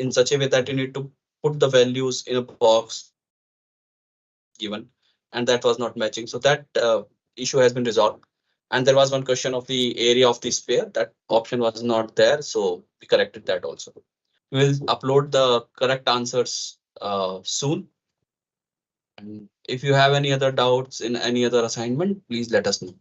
in such a way that you need to put the values in a box given, and that was not matching. So that issue has been resolved. And there was one question of the area of the sphere. That option was not there, so we corrected that also. We'll upload the correct answers soon. And if you have any other doubts in any other assignment, please let us know.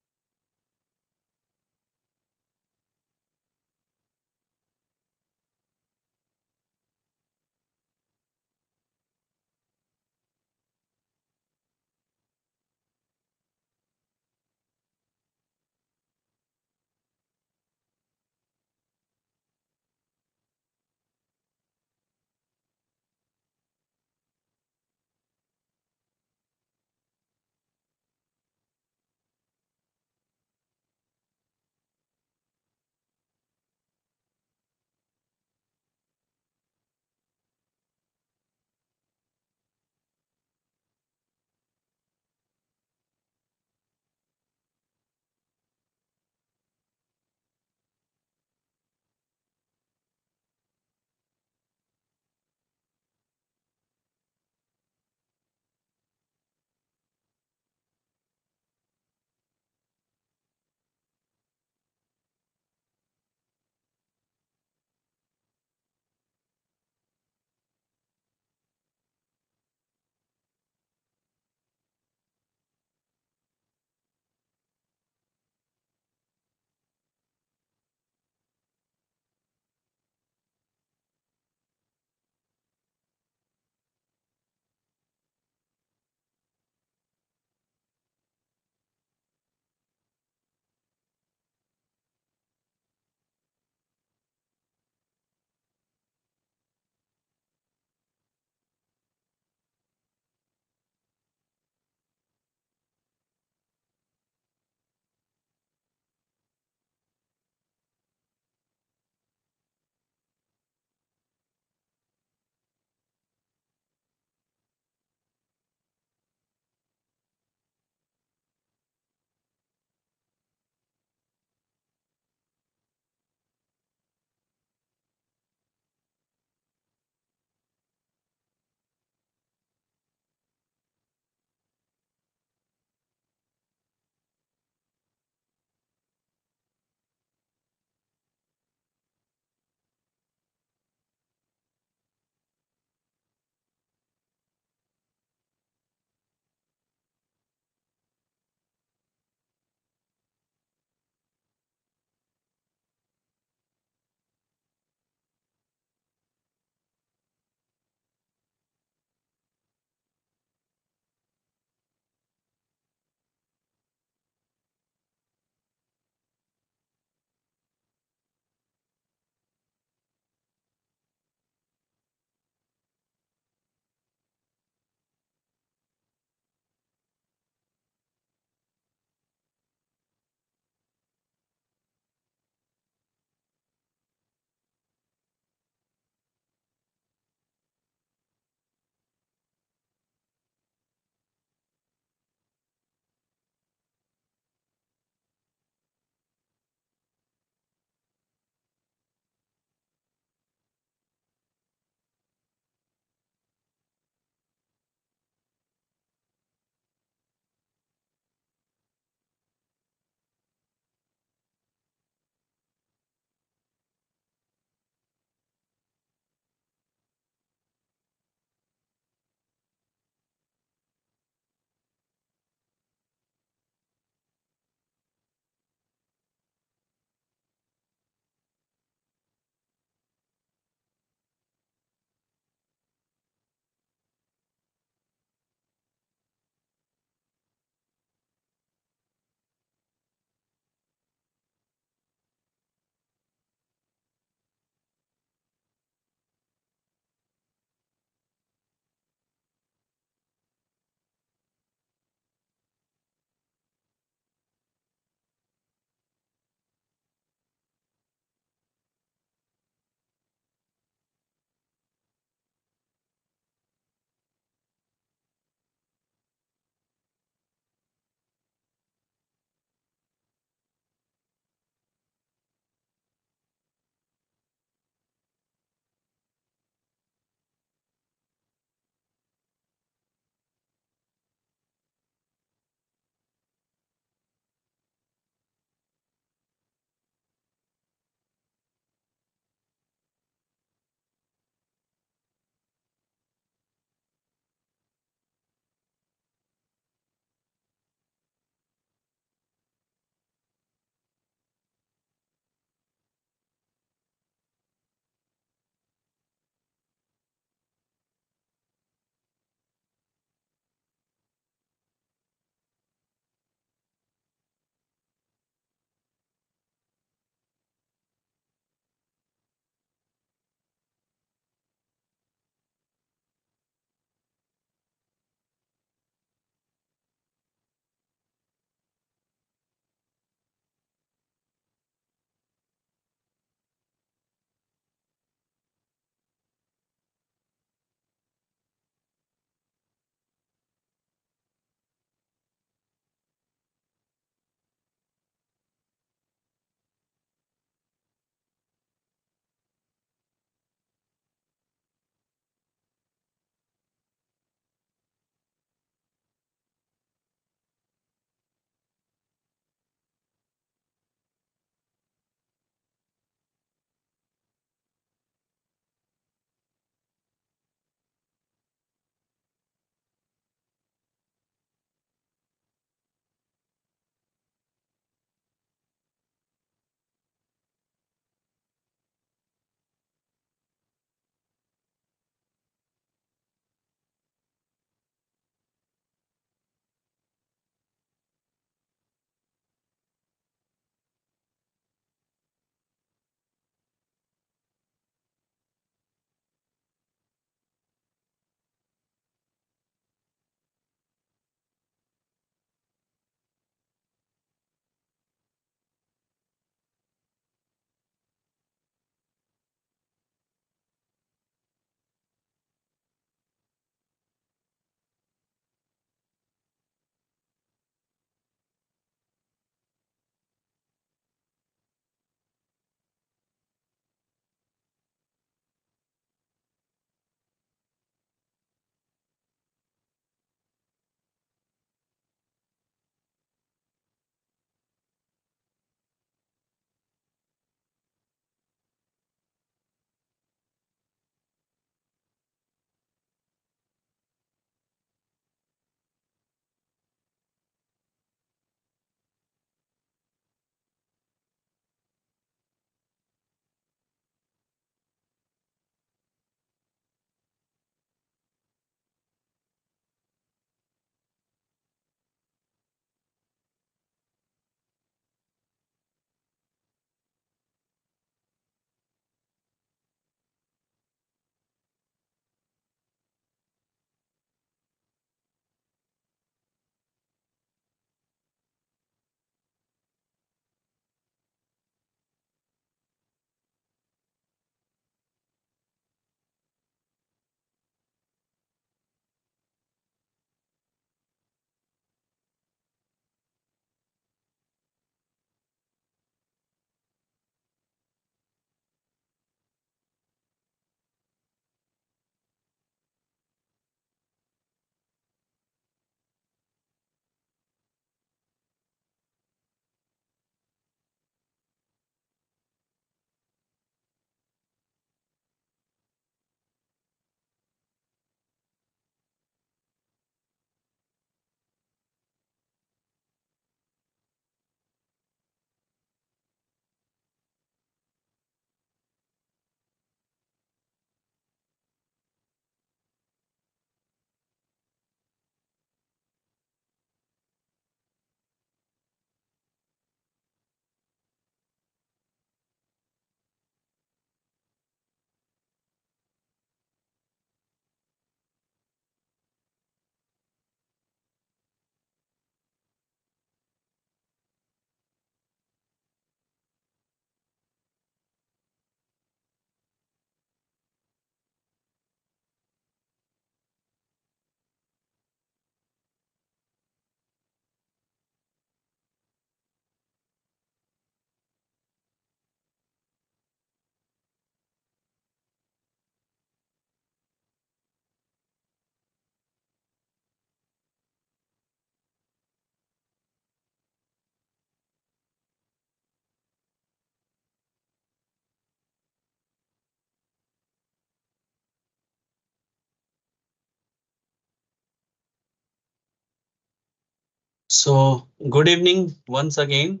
So, good evening once again.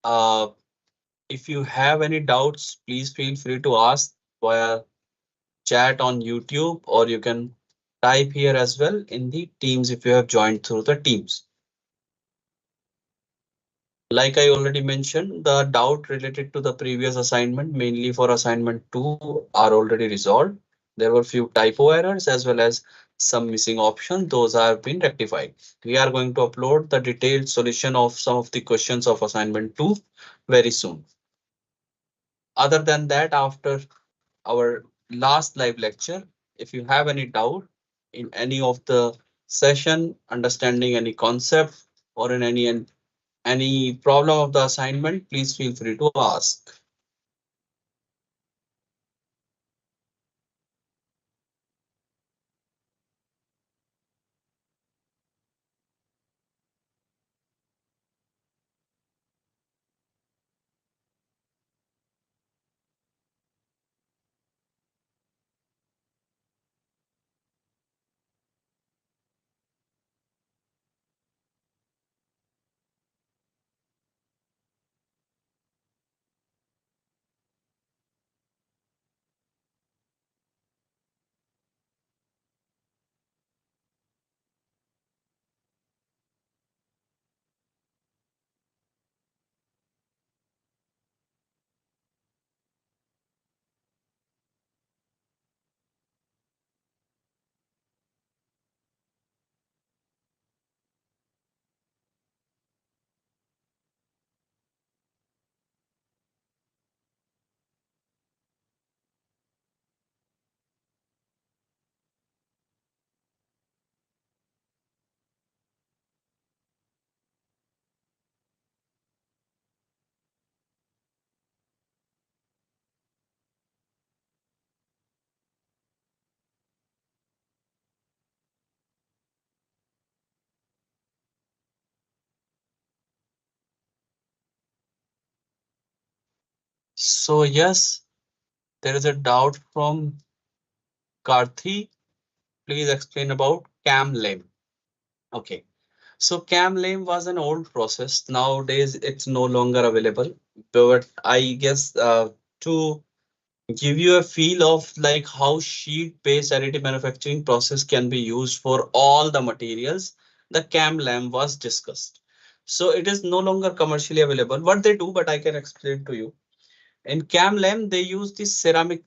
Uh, if you have any doubts, please feel free to ask via chat on YouTube, or you can type here as well in the Teams if you have joined through the Teams. Like I already mentioned, the doubt related to the previous assignment, mainly for assignment 2, are already resolved. There were few typo errors as well as some missing options. Those have been rectified. We are going to upload the detailed solution of some of the questions of assignment 2 very soon. Other than that, after our last live lecture, if you have any doubt in any of the session, understanding any concept, or in any problem of the assignment, please feel free to ask. So yes, there is a doubt from Karthi. Please explain about CAMLAM. Okay. So CAMLAM was an old process. Nowadays, it's no longer available. But I guess to give you a feel of like how sheet-based additive manufacturing process can be used for all the materials, the CAMLAM was discussed. So it is no longer commercially available. What they do, but I can explain to you. In CAMLAM, they use these ceramic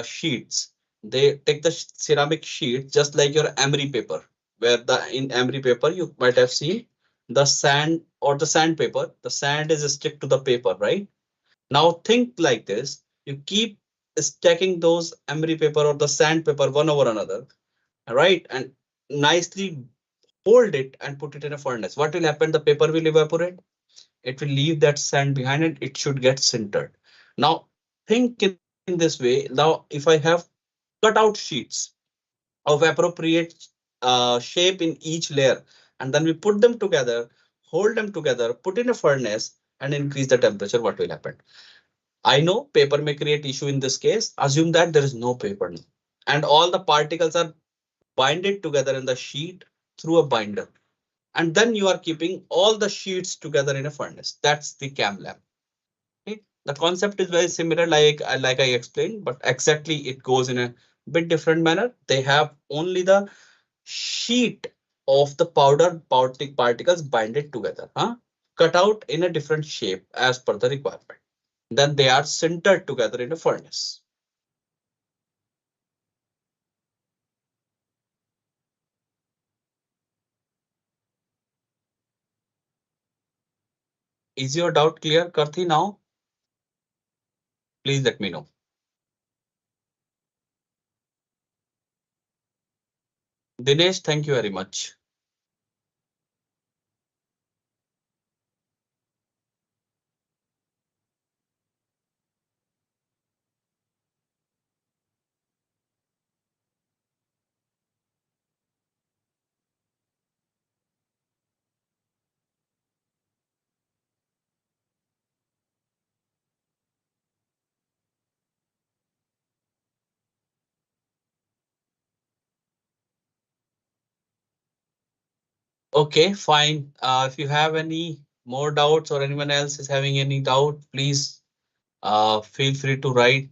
sheets. They take the ceramic sheet just like your emery paper, where the in emery paper you might have seen the sand or the sandpaper. The sand is stick to the paper, right? Now think like this: you keep stacking those emery paper or the sandpaper one over another, right? And nicely hold it and put it in a furnace. What will happen? The paper will evaporate, it will leave that sand behind and it should get sintered. Now think in this way. Now if I have cut out sheets of appropriate shape in each layer, and then we put them together, hold them together, put in a furnace and increase the temperature, what will happen? I know paper may create issue in this case. Assume that there is no paper now, and all the particles are binded together in the sheet through a binder, and then you are keeping all the sheets together in a furnace. That's the CAMLAB. Okay. The concept is very similar, like I explained, but exactly it goes in a bit different manner. They have only the sheet of the powder particles binded together, cut out in a different shape as per the requirement. Then they are sintered together in a furnace. Is your doubt clear, Karthi? Now, please let me know. Dinesh, thank you very much. Okay, fine. If you have any more doubts or anyone else is having any doubt, please feel free to write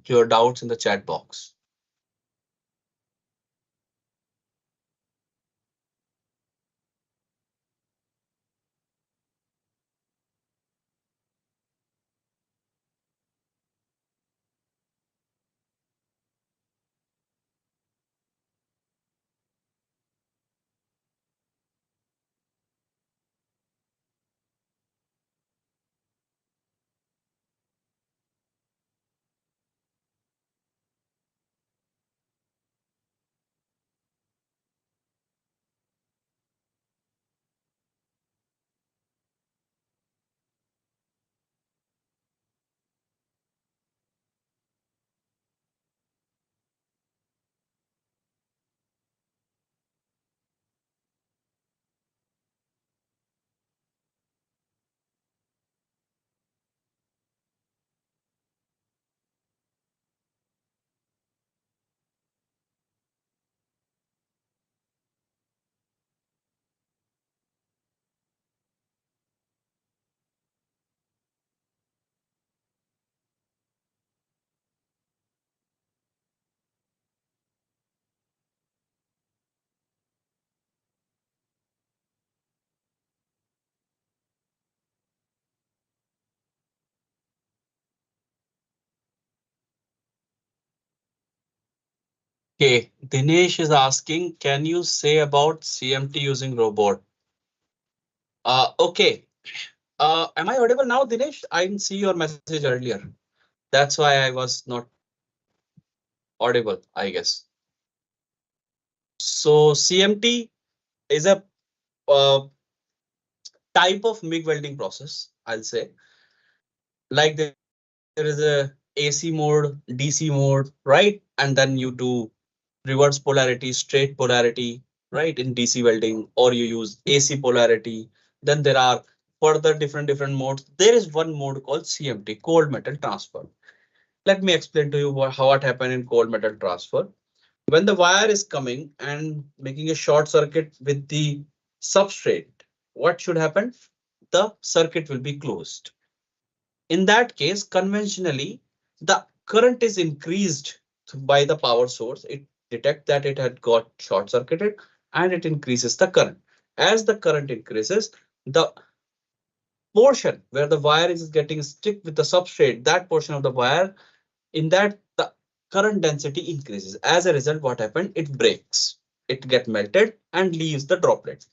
your doubts in the chat box. Okay, Dinesh is asking, can you say about CMT using robot? Okay. Am I audible now, Dinesh? I didn't see your message earlier. That's why I was not audible, I guess. So CMT is a uh, type of MIG welding process, I'll say. Like there is a AC mode, DC mode, right? And then you do reverse polarity, straight polarity, right? In DC welding, or you use AC polarity. Then there are further different modes. There is one mode called CMT, cold metal transfer. Let me explain to you how it happened in cold metal transfer. When the wire is coming and making a short circuit with the substrate, what should happen? The circuit will be closed. In that case, conventionally, the current is increased by the power source. It detects that it had got short circuited and it increases the current. As the current increases, the portion where the wire is getting stick with the substrate, that portion of the wire, in that the current density increases. As a result, what happened? It breaks. It gets melted and leaves the droplet.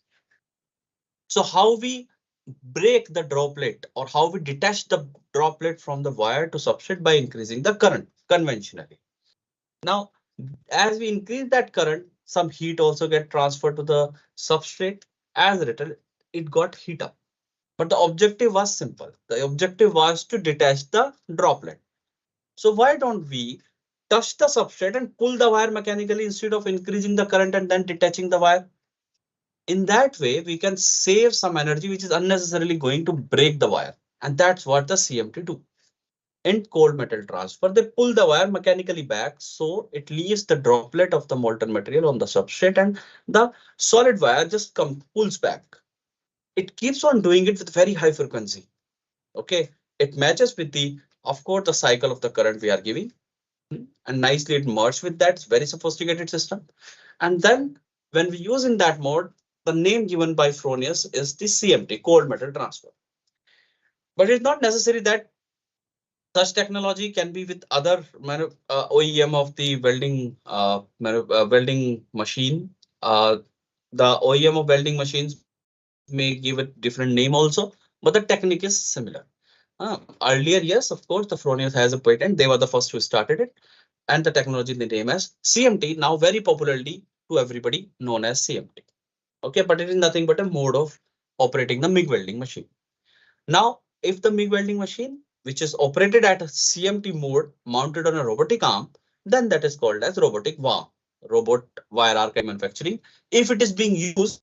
So how we break the droplet or how we detach the droplet from the wire to substrate by increasing the current conventionally. Now, as we increase that current, some heat also get transferred to the substrate. As written, it got heat up. But the objective was simple. The objective was to detach the droplet. So why don't we touch the substrate and pull the wire mechanically instead of increasing the current and then detaching the wire? In that way, we can save some energy which is unnecessarily going to break the wire. And that's what the CMT do. In cold metal transfer, they pull the wire mechanically back so it leaves the droplet of the molten material on the substrate and the solid wire just pulls back. It keeps on doing it with very high frequency. Okay, it matches with the, of course, the cycle of the current we are giving, and nicely it merged with that. It's very sophisticated system. And then when we use in that mode, the name given by Fronius is the CMT, cold metal transfer. But it's not necessary that such technology can be with other OEM of the welding machine. The OEM of welding machines may give a different name also, but the technique is similar. Earlier, yes, of course, the Fronius has a patent. They were the first who started it, and the technology they name as CMT, now very popularly to everybody known as CMT. Okay, but it is nothing but a mode of operating the MIG welding machine. Now, if the MIG welding machine, which is operated at a CMT mode mounted on a robotic arm, then that is called as robotic WAM, robot wire archive manufacturing. If it is being used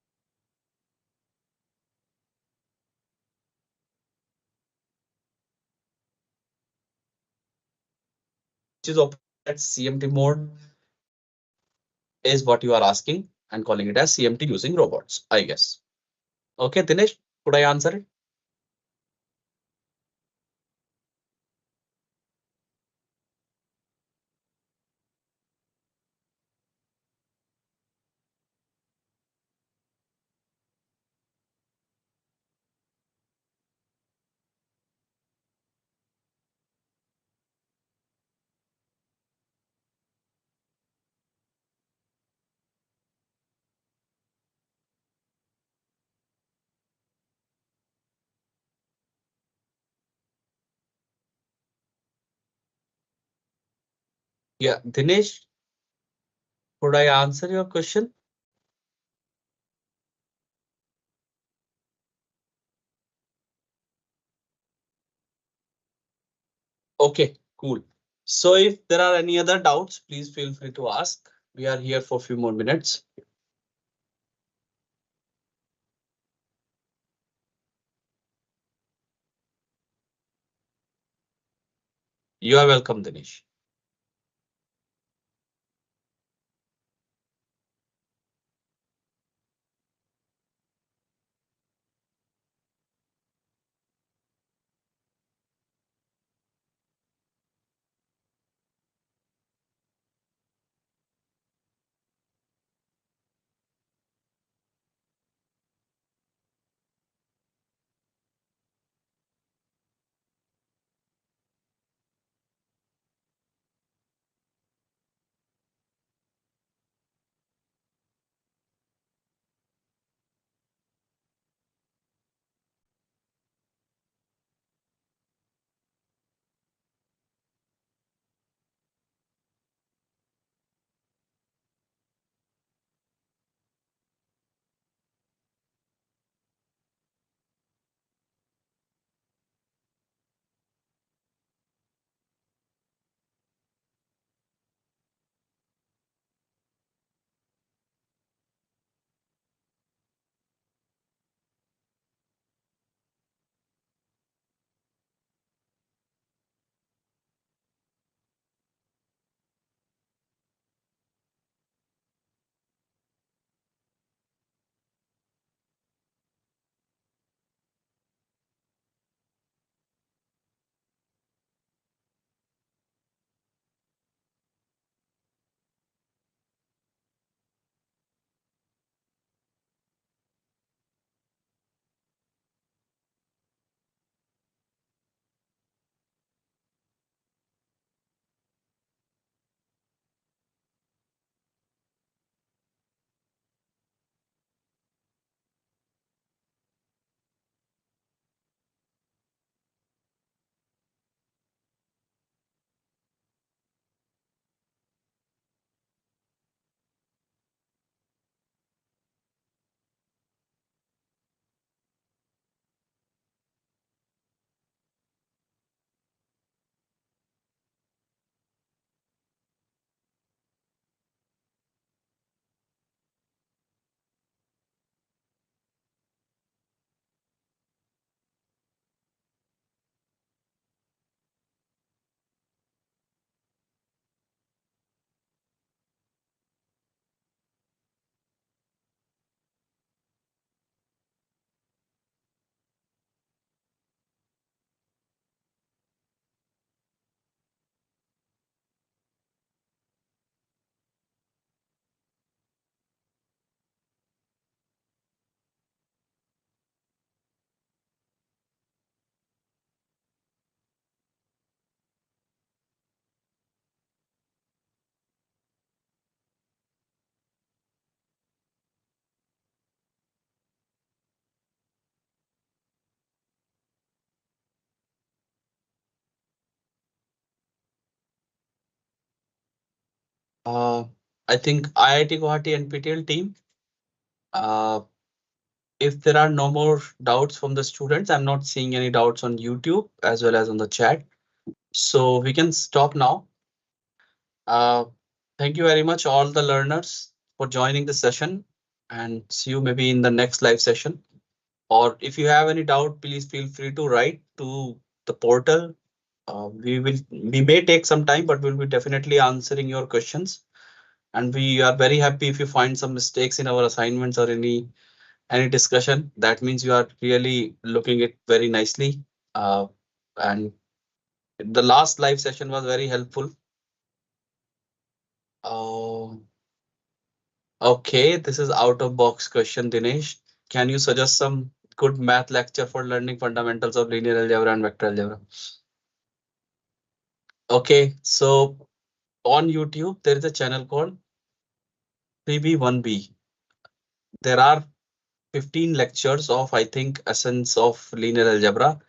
which is operated at CMT mode is what you are asking and calling it as CMT using robots, I guess. Okay, Dinesh, could I answer it? Yeah, Dinesh, could I answer your question? Okay, cool. So if there are any other doubts, please feel free to ask. We are here for a few more minutes. You are welcome, Dinesh. Uh, I think IIT Guwahati NPTEL team. Uh, if there are no more doubts from the students, I'm not seeing any doubts on YouTube as well as on the chat. So we can stop now. Uh, Thank you very much, all the learners, for joining the session, and see you maybe in the next live session. Or if you have any doubt, please feel free to write to the portal. We may take some time, but we'll be definitely answering your questions. And we are very happy if you find some mistakes in our assignments or any any discussion. That means you are really looking it very nicely. Uh, and the last live session was very helpful. Uh, okay, this is out of box question, Dinesh. Can you suggest some good math lecture for learning fundamentals of linear algebra and vector algebra? Okay, so on YouTube, there is a channel called 3B1B. There are 15 lectures of, I think, essence of linear algebra.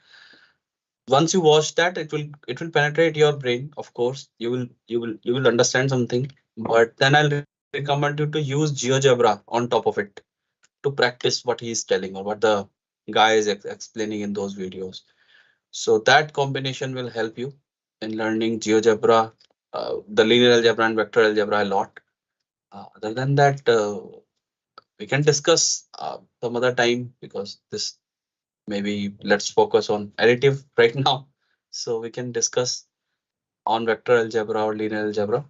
Once you watch that, it will penetrate your brain. Of course, you will understand something. But then I'll recommend you to use GeoGebra on top of it to practice what he is telling or what the guy is explaining in those videos. So that combination will help you in learning GeoGebra, the linear algebra and vector algebra a lot. Other than that, we can discuss some other time because this maybe let's focus on additive right now. So we can discuss on vector algebra or linear algebra.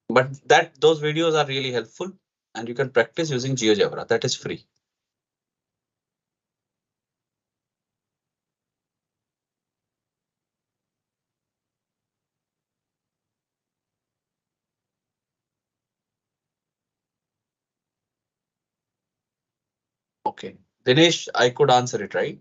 But that those videos are really helpful and you can practice using GeoGebra. That is free. Okay. Dinesh, I could answer it, right?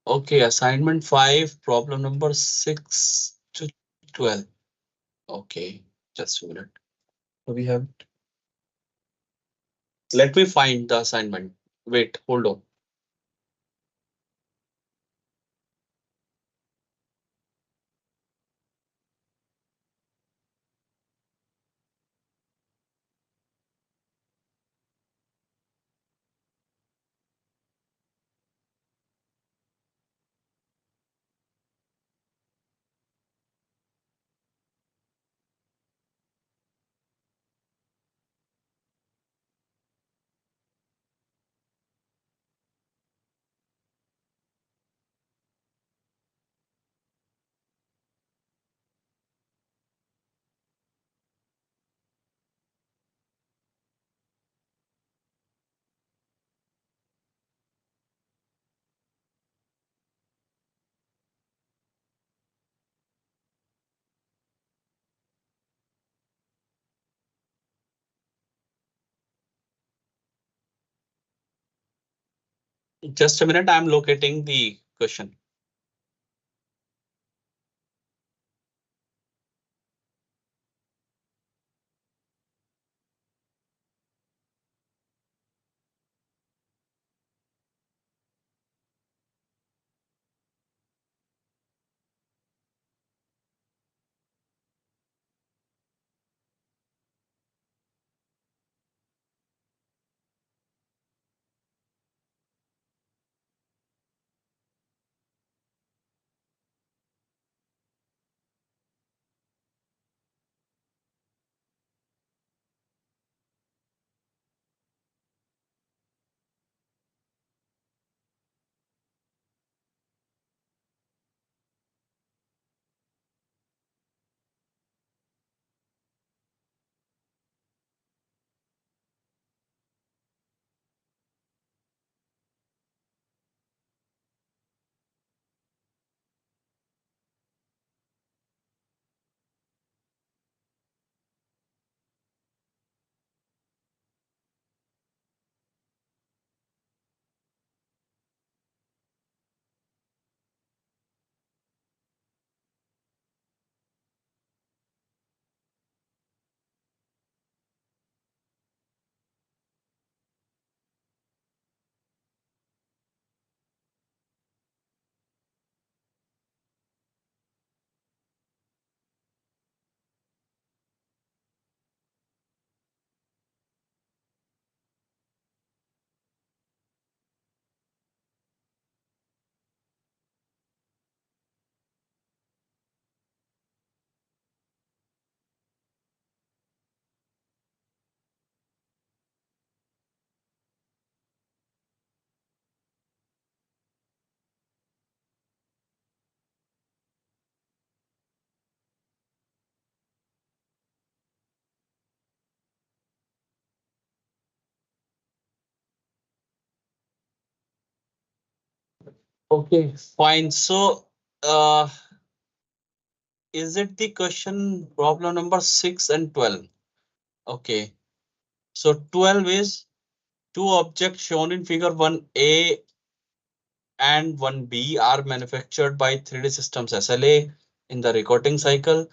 Okay, assignment 5, problem number 6 to 12. Okay, just a minute. So we have, let me find the assignment. Wait, hold on. Just a minute, I'm locating the question. Okay, fine. So, is it the question problem number 6 and 12? Okay. So 12 is two objects shown in figure 1A and 1B are manufactured by 3D Systems SLA in the recording cycle.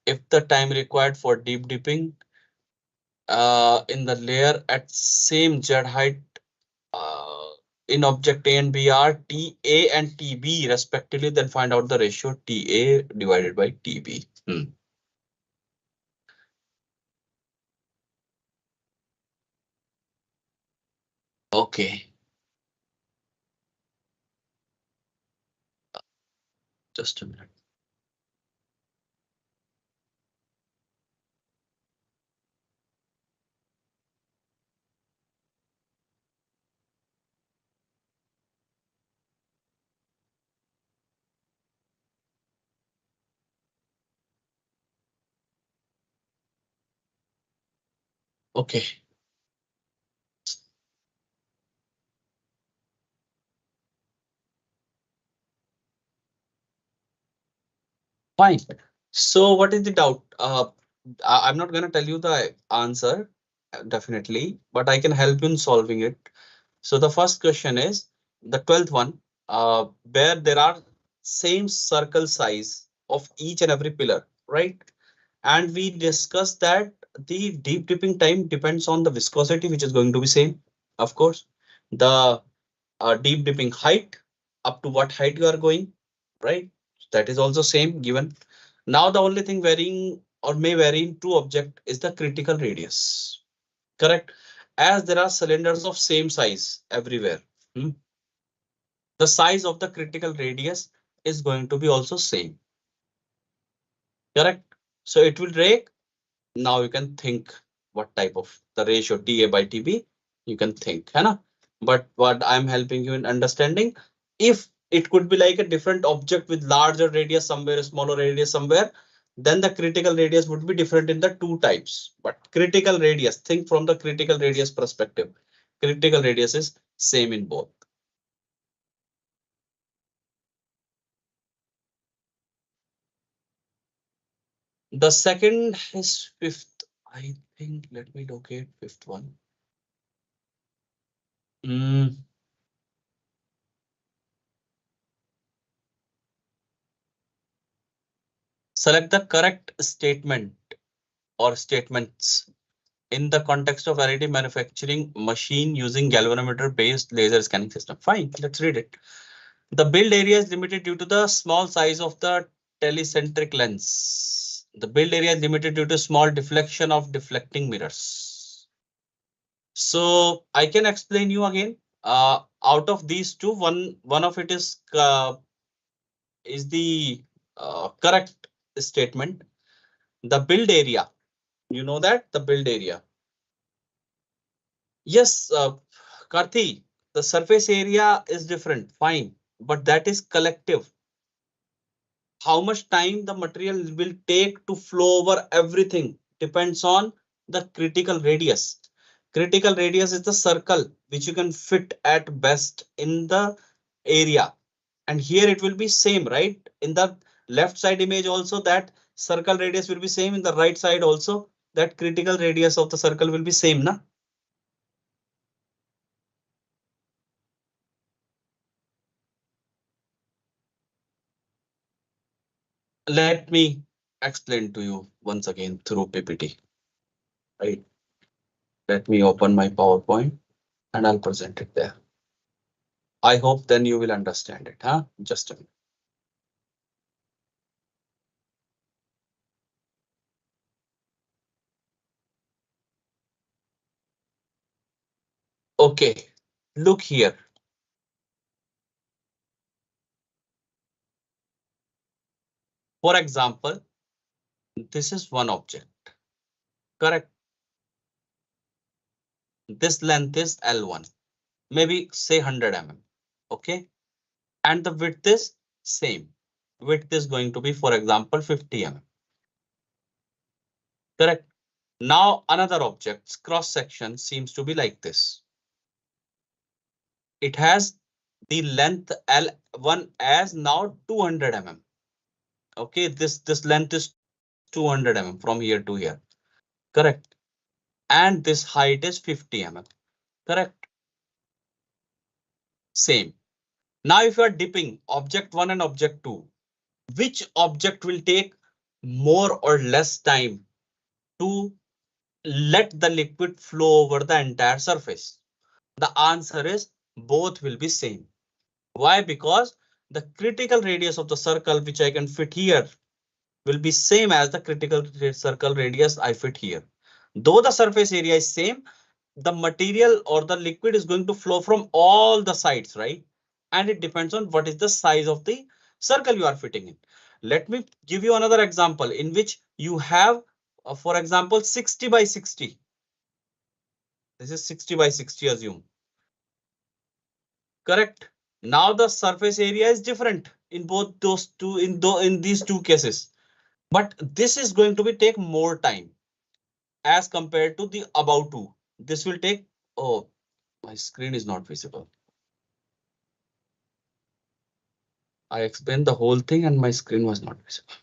If the time required for deep dipping in the layer at same Z height uh, in object A and B are TA and TB respectively, then find out the ratio TA divided by TB. Okay, just a minute. Okay, fine. So what is the doubt? I'm not going to tell you the answer definitely, but I can help you in solving it. So the first question is the 12th one, where there are same circle size of each and every pillar, right? And we discussed that the deep dipping time depends on the viscosity, which is going to be same, of course. The deep dipping height, up to what height you are going, right? That is also same given. Now the only thing varying or may vary in two object is the critical radius, correct? As there are cylinders of same size everywhere, the size of the critical radius is going to be also same, correct? So it will break. Now you can think what type of the ratio TA by TB you can think, है ना? But what I'm helping you in understanding, if it could be like a different object with larger radius somewhere, smaller radius somewhere, then the critical radius would be different in the two types. But critical radius, think from the critical radius perspective. Critical radius is same in both. The second is fifth. I think let me locate fifth one. Mm. Select the correct statement or statements in the context of additive manufacturing machine using galvanometer based laser scanning system. Fine, let's read it. The build area is limited due to the small size of the telecentric lens. The build area is limited due to small deflection of deflecting mirrors. So I can explain you again. Out of these two, one of it is the correct statement. The build area, you know that the build area. Yes, Karthi, the surface area is different, fine, but that is collective. How much time the material will take to flow over everything depends on the critical radius. Critical radius is the circle which you can fit at best in the area. And here it will be same, right? In the left side image also that circle radius will be same. In the right side also that critical radius of the circle will be same, na? Let me explain to you once again through PPT. Right. Let me open my PowerPoint and I'll present it there. I hope then you will understand it, huh? Just a minute. Okay, look here. For example, this is one object, correct? This length is L1, maybe say 100 mm, okay? And the width is same. Width is going to be, for example, 50 mm, correct? Now another object's cross section seems to be like this. It has the length L1 as now 200 mm. Okay, this length is 200 mm from here to here, correct? And this height is 50 mm, correct? Same. Now if you are dipping object 1 and object 2, which object will take more or less time to let the liquid flow over the entire surface? The answer is both will be same. Why? Because the critical radius of the circle which I can fit here will be same as the critical circle radius I fit here. Though the surface area is same, the material or the liquid is going to flow from all the sides, right? And it depends on what is the size of the circle you are fitting in. Let me give you another example in which you have, for example, 60 by 60. This is 60 by 60, assume. Correct. Now the surface area is different in both those two, in these two cases. But this is going to be take more time as compared to the above two. This will take, oh, my screen is not visible. I explained the whole thing and my screen was not visible.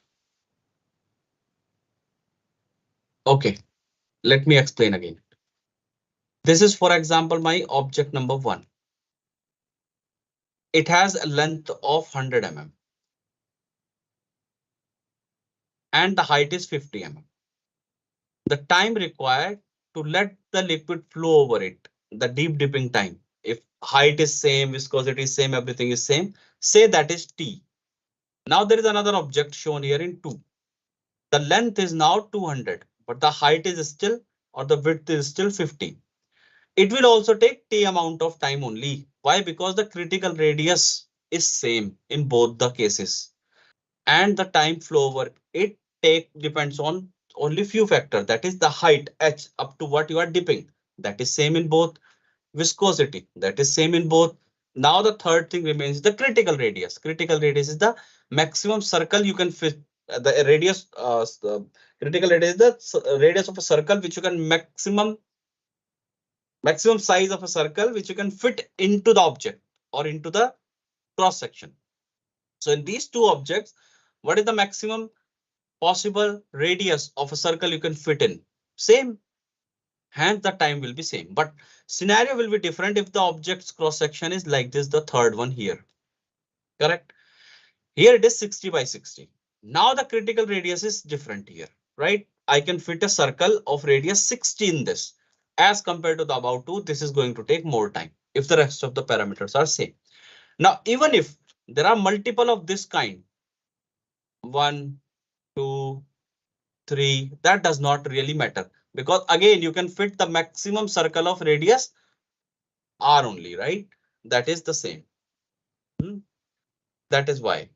Okay, let me explain again. This is, for example, my object number 1. It has a length of 100 mm and the height is 50 mm. The time required to let the liquid flow over it, the deep dipping time, if height is same, viscosity is same, everything is same, say that is T. Now there is another object shown here in 2. The length is now 200, but the height is still, or the width is still 50. It will also take T amount of time only. Why? Because the critical radius is same in both the cases. And the time flow over it depends on only few factors. That is the height h up to what you are dipping. That is same in both. Viscosity, that is same in both. Now the third thing remains the critical radius. Critical radius is the maximum circle you can fit. The radius, the critical radius is the radius of a circle which you can maximum size of a circle which you can fit into the object or into the cross section. So in these two objects, what is the maximum possible radius of a circle you can fit in? Same. Hence the time will be same, but scenario will be different if the object's cross section is like this, the third one here. Correct. Here it is 60 by 60. Now the critical radius is different here, right? I can fit a circle of radius 60 in this. As compared to the above two, this is going to take more time if the rest of the parameters are same. Now, even if there are multiple of this kind, 1, 2, 3, that does not really matter, because again, you can fit the maximum circle of radius R only, right? That is the same. That is why.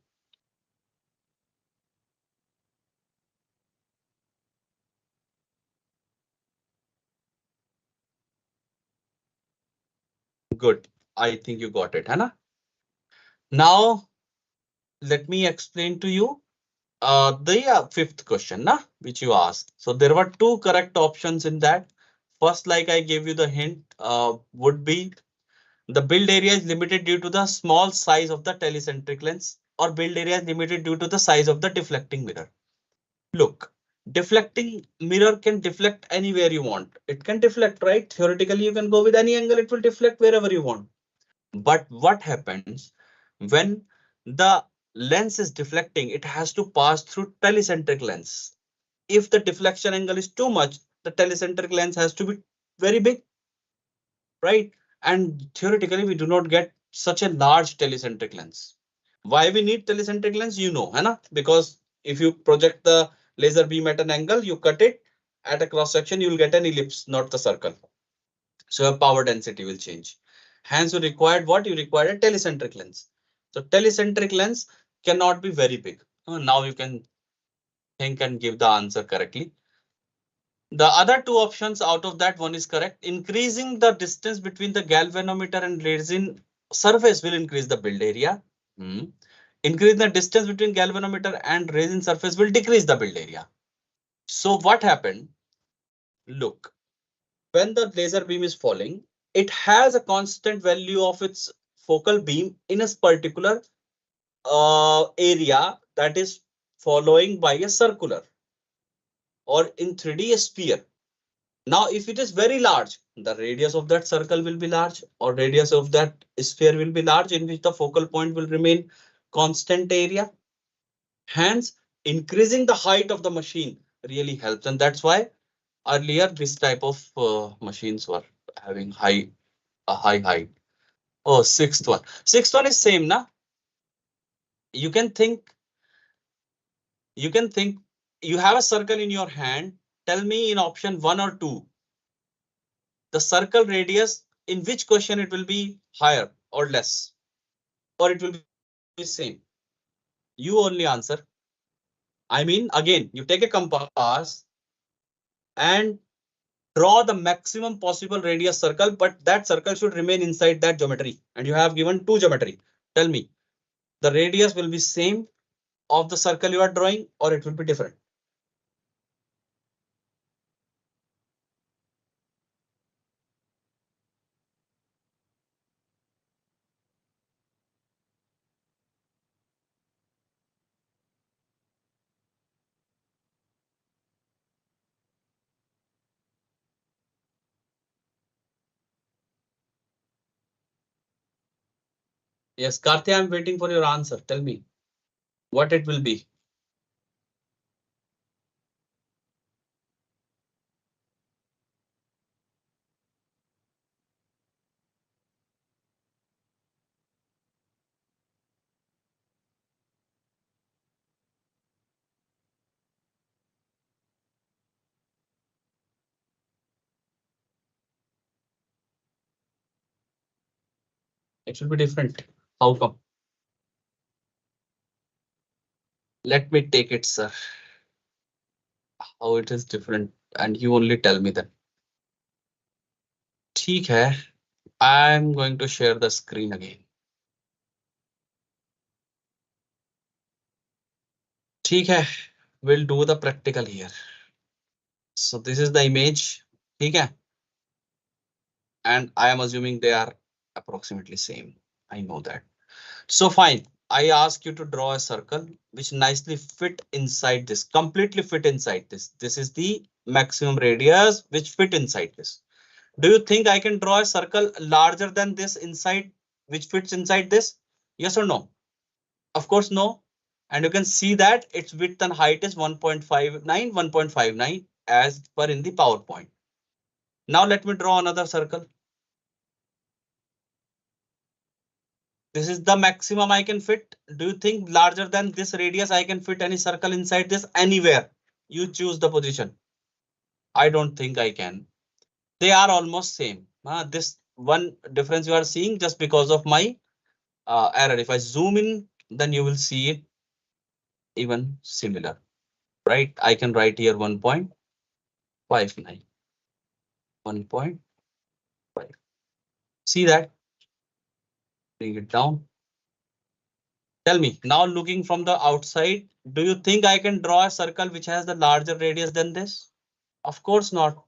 Good. I think you got it, Hannah. Now, let me explain to you the fifth question, which you asked. So there were two correct options in that. First, like I gave you the hint, would be the build area is limited due to the small size of the telecentric lens, or build area is limited due to the size of the deflecting mirror. Look, deflecting mirror can deflect anywhere you want. It can deflect, right? Theoretically, you can go with any angle, it will deflect wherever you want. But what happens when the lens is deflecting? It has to pass through telecentric lens. If the deflection angle is too much, the telecentric lens has to be very big, right? And theoretically, we do not get such a large telecentric lens. Why we need telecentric lens, you know, hai na? Because if you project the laser beam at an angle, you cut it at a cross section, you will get an ellipse, not the circle. So your power density will change. Hence, you required what? You require a telecentric lens. So telecentric lens cannot be very big. Now you can think and give the answer correctly. The other two options out of that, one is correct. Increasing the distance between the galvanometer and resin surface will increase the build area. Increase the distance between galvanometer and resin surface will decrease the build area. So what happened? Look, when the laser beam is falling, it has a constant value of its focal beam in a particular area that is following by a circular, or in 3D a sphere. Now, if it is very large, the radius of that circle will be large, or radius of that sphere will be large, in which the focal point will remain constant area. Hence, increasing the height of the machine really helps. And that's why earlier this type of machines were having a high height. Oh, sixth one. Sixth one is same, na? You can think, you have a circle in your hand. Tell me in option 1 or 2, the circle radius, in which question it will be higher or less, or it will be same. You only answer. I mean, again, you take a compass and draw the maximum possible radius circle, but that circle should remain inside that geometry. And you have given two geometry. Tell me, the radius will be same of the circle you are drawing, or it will be different? Yes, Karthi, I'm waiting for your answer. Tell me what it will be. It should be different. How come? Let me take it, sir. How it is different, and you only tell me that. ठीक है. I'm going to share the screen again. ठीक है. We'll do the practical here. So this is the image. ठीक है. And I am assuming they are approximately same. I know that. So fine. I ask you to draw a circle which nicely fit inside this, completely fit inside this. This is the maximum radius which fit inside this. Do you think I can draw a circle larger than this inside, which fits inside this? Yes or no? Of course, no. And you can see that its width and height is 1.59, 1.59 as per in the PowerPoint. Now let me draw another circle. This is the maximum I can fit. Do you think larger than this radius I can fit any circle inside this? Anywhere? You choose the position. I don't think I can. They are almost same. This one difference you are seeing just because of my error. If I zoom in, then you will see it even similar, right? I can write here 1.59, 1.5. See that? Bring it down. Tell me now, looking from the outside, do you think I can draw a circle which has the larger radius than this? Of course not.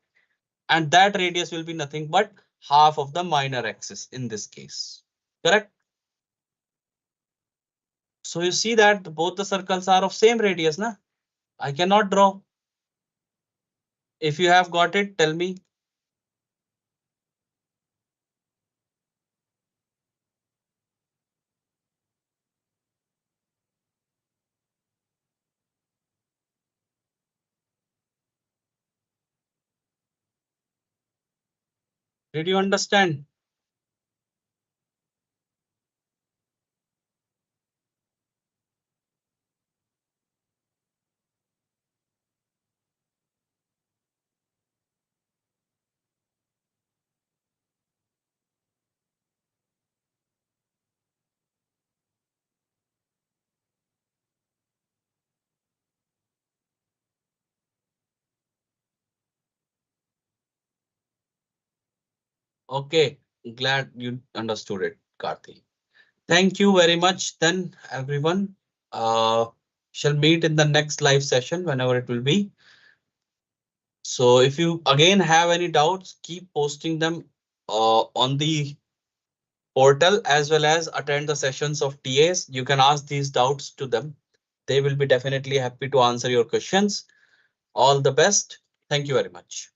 And that radius will be nothing but half of the minor axis in this case. Correct? So you see that both the circles are of same radius, na? I cannot draw. If you have got it, tell me. Did you understand? Okay, glad you understood it, Karthi. Thank you very much then, everyone. Shall meet in the next live session whenever it will be. So if you again have any doubts, keep posting them on the portal as well as attend the sessions of TAs. You can ask these doubts to them. They will be definitely happy to answer your questions. All the best. Thank you very much.